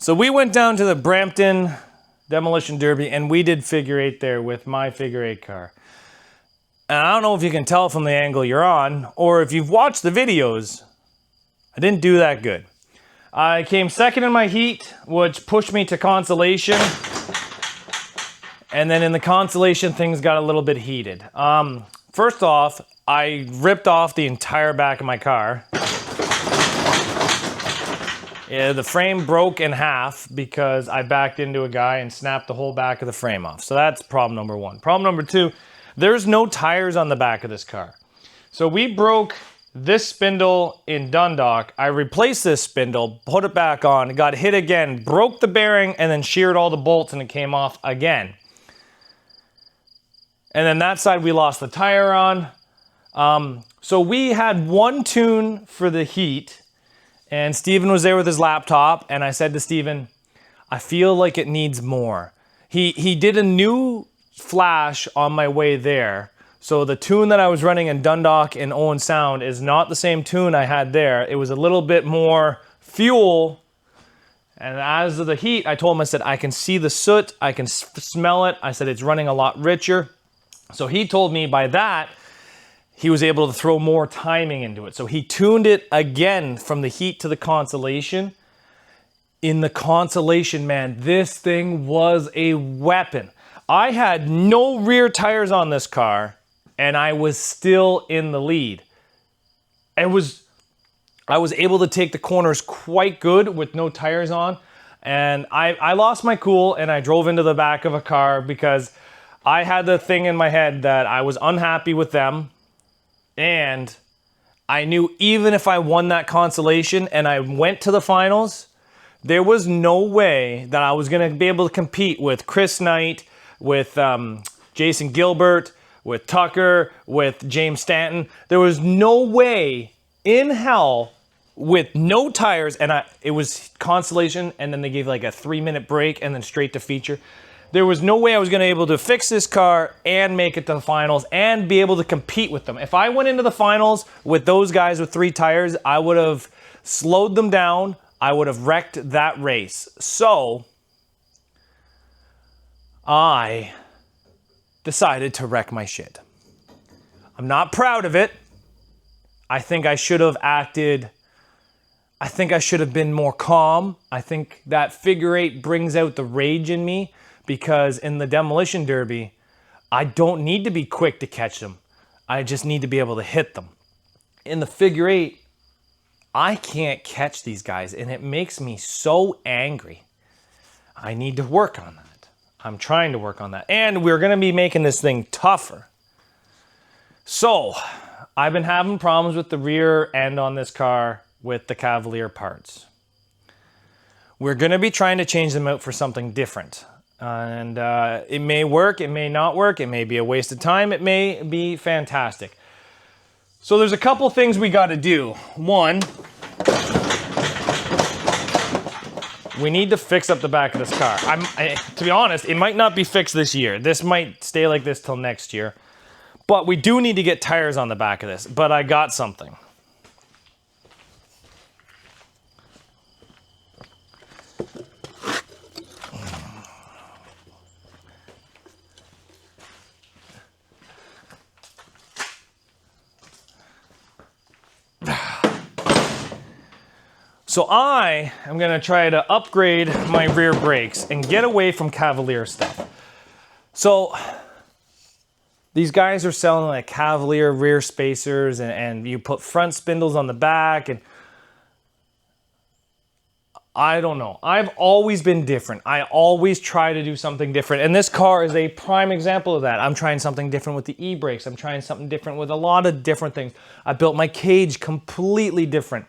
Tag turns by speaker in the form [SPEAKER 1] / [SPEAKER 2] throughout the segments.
[SPEAKER 1] So we went down to the Brampton Demolition Derby and we did figure eight there with my figure eight car. And I don't know if you can tell from the angle you're on or if you've watched the videos, I didn't do that good. I came second in my heat, which pushed me to consolation. And then in the consolation, things got a little bit heated. First off, I ripped off the entire back of my car. Yeah, the frame broke in half because I backed into a guy and snapped the whole back of the frame off. So that's problem number one. Problem number two, there's no tires on the back of this car. So we broke this spindle in Dundalk. I replaced this spindle, put it back on, got hit again, broke the bearing, and then sheared all the bolts and it came off again. And then that side we lost the tire on. So we had one tune for the heat. And Steven was there with his laptop, and I said to Steven, I feel like it needs more. He did a new flash on my way there. So the tune that I was running in Dundalk and Owen Sound is not the same tune I had there. It was a little bit more fuel. And as of the heat, I told him, I said, I can see the soot, I can smell it. I said, it's running a lot richer. So he told me by that, he was able to throw more timing into it. So he tuned it again from the heat to the consolation. In the consolation, man, this thing was a weapon. I had no rear tires on this car, and I was still in the lead. I was able to take the corners quite good with no tires on, and I lost my cool, and I drove into the back of a car because I had the thing in my head that I was unhappy with them. And I knew even if I won that consolation and I went to the finals, there was no way that I was going to be able to compete with Chris Knight, with Jason Gilbert, with Tucker, with James Stanton. There was no way in hell with no tires, and it was consolation, and then they gave like a 3-minute break and then straight to feature. There was no way I was going to be able to fix this car and make it to the finals and be able to compete with them. If I went into the finals with those guys with 3 tires, I would have slowed them down. I would have wrecked that race. So I decided to wreck my shit. I'm not proud of it. I think I should have acted. I think I should have been more calm. I think that figure eight brings out the rage in me. Because in the demolition derby, I don't need to be quick to catch them. I just need to be able to hit them. In the figure eight, I can't catch these guys, and it makes me so angry. I need to work on that. I'm trying to work on that. And we're going to be making this thing tougher. So, I've been having problems with the rear end on this car with the Cavalier parts. We're going to be trying to change them out for something different. And it may work, it may not work, it may be a waste of time, it may be fantastic. So there's a couple things we got to do. One, we need to fix up the back of this car. To be honest, it might not be fixed this year. This might stay like this till next year. But we do need to get tires on the back of this. But I got something. So I am going to try to upgrade my rear brakes and get away from Cavalier stuff. So these guys are selling like Cavalier rear spacers and you put front spindles on the back, and I don't know. I've always been different. I always try to do something different. And this car is a prime example of that. I'm trying something different with the e-brakes. I'm trying something different with a lot of different things. I built my cage completely different.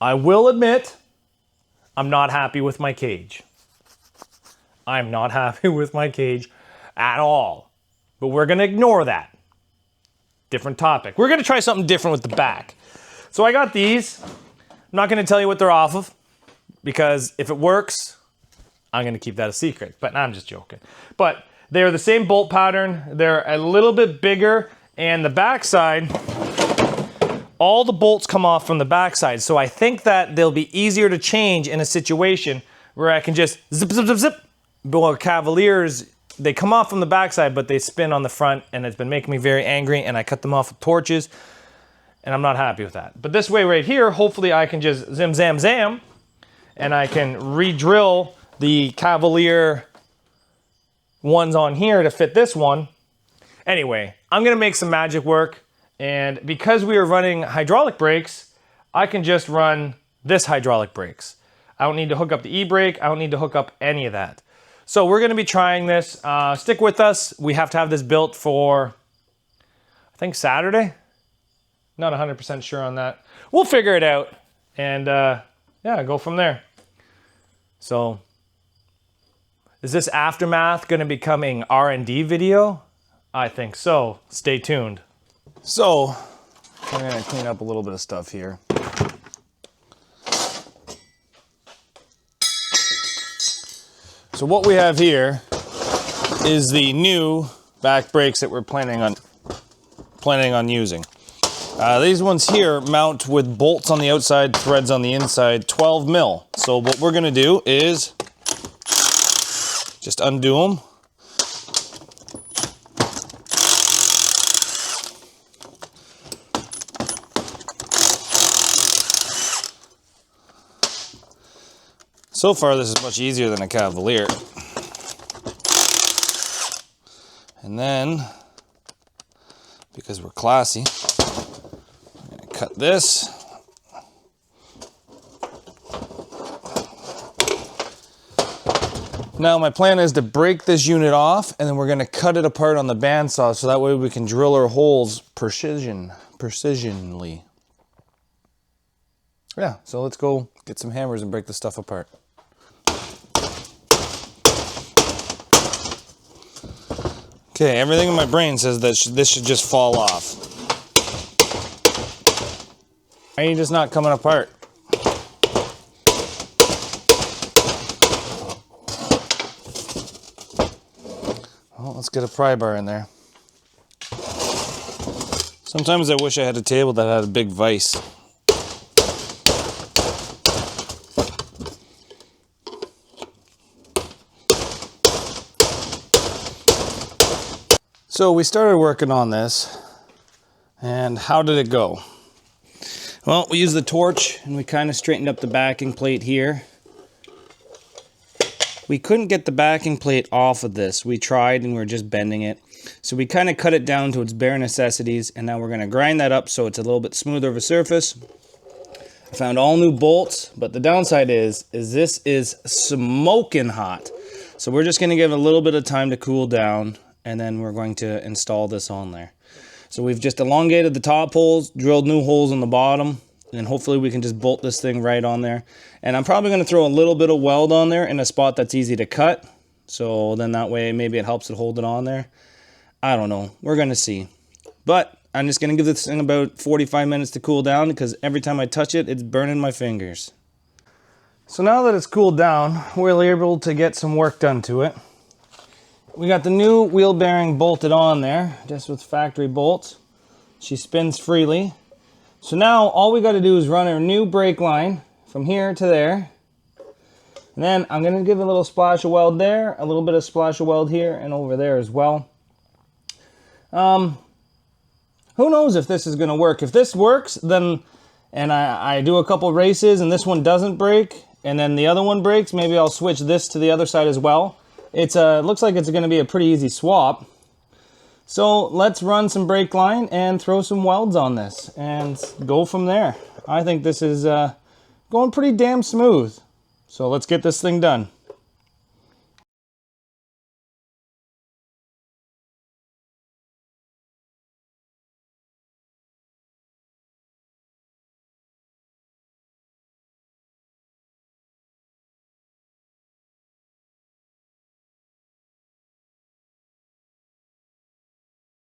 [SPEAKER 1] I will admit, I'm not happy with my cage. I'm not happy with my cage at all. But we're going to ignore that. Different topic. We're going to try something different with the back. So I got these. I'm not going to tell you what they're off of, because if it works, I'm going to keep that a secret. But I'm just joking. But they're the same bolt pattern. They're a little bit bigger, and the back side all the bolts come off from the backside. So I think that they'll be easier to change in a situation where I can just zip, zip, zip, zip. Well, Cavaliers, they come off from the backside, but they spin on the front, and it's been making me very angry, and I cut them off with torches, and I'm not happy with that. But this way right here, hopefully I can just zim, zam, zam, and I can re-drill the Cavalier ones on here to fit this one. Anyway, I'm gonna make some magic work, and because we are running hydraulic brakes, I can just run this hydraulic brakes. I don't need to hook up the e-brake, I don't need to hook up any of that. So we're gonna be trying this. Stick with us. We have to have this built for, I think Saturday? Not 100% sure on that. We'll figure it out, and yeah, go from there. So, is this aftermath gonna become an R&D video? I think so. Stay tuned. So, I'm gonna clean up a little bit of stuff here. So what we have here is the new back brakes that we're planning on using. These ones here mount with bolts on the outside, threads on the inside, 12 mil. So what we're gonna do is just undo them. So far, this is much easier than a Cavalier. And then, because we're classy, I'm gonna cut this. Now my plan is to break this unit off, and then we're gonna cut it apart on the bandsaw, so that way we can drill our holes precisionally. Yeah, so let's go get some hammers and break this stuff apart. Okay, everything in my brain says that this should just fall off. Why are you just not coming apart? Well, let's get a pry bar in there. Sometimes I wish I had a table that had a big vise. So we started working on this, and how did it go? Well, we used the torch and we kind of straightened up the backing plate here. We couldn't get the backing plate off of this. We tried and we were just bending it. So we kind of cut it down to its bare necessities, and now we're going to grind that up so it's a little bit smoother of a surface. I found all new bolts, but the downside is this is smoking hot. So we're just going to give it a little bit of time to cool down, and then we're going to install this on there. So we've just elongated the top holes, drilled new holes on the bottom, and hopefully we can just bolt this thing right on there. And I'm probably going to throw a little bit of weld on there in a spot that's easy to cut. So then that way maybe it helps it hold it on there. I don't know. We're going to see. But I'm just going to give this thing about 45 minutes to cool down, because every time I touch it, it's burning my fingers. So now that it's cooled down, we're able to get some work done to it. We got the new wheel bearing bolted on there, just with factory bolts. She spins freely. So now all we got to do is run our new brake line from here to there. And then I'm going to give a little splash of weld there, a little bit of splash of weld here, and over there as well. Who knows if this is going to work. If this works, then, and I do a couple races and this one doesn't break, and then the other one breaks, maybe I'll switch this to the other side as well. It looks like it's going to be a pretty easy swap. So let's run some brake line and throw some welds on this and go from there. I think this is going pretty damn smooth. So let's get this thing done.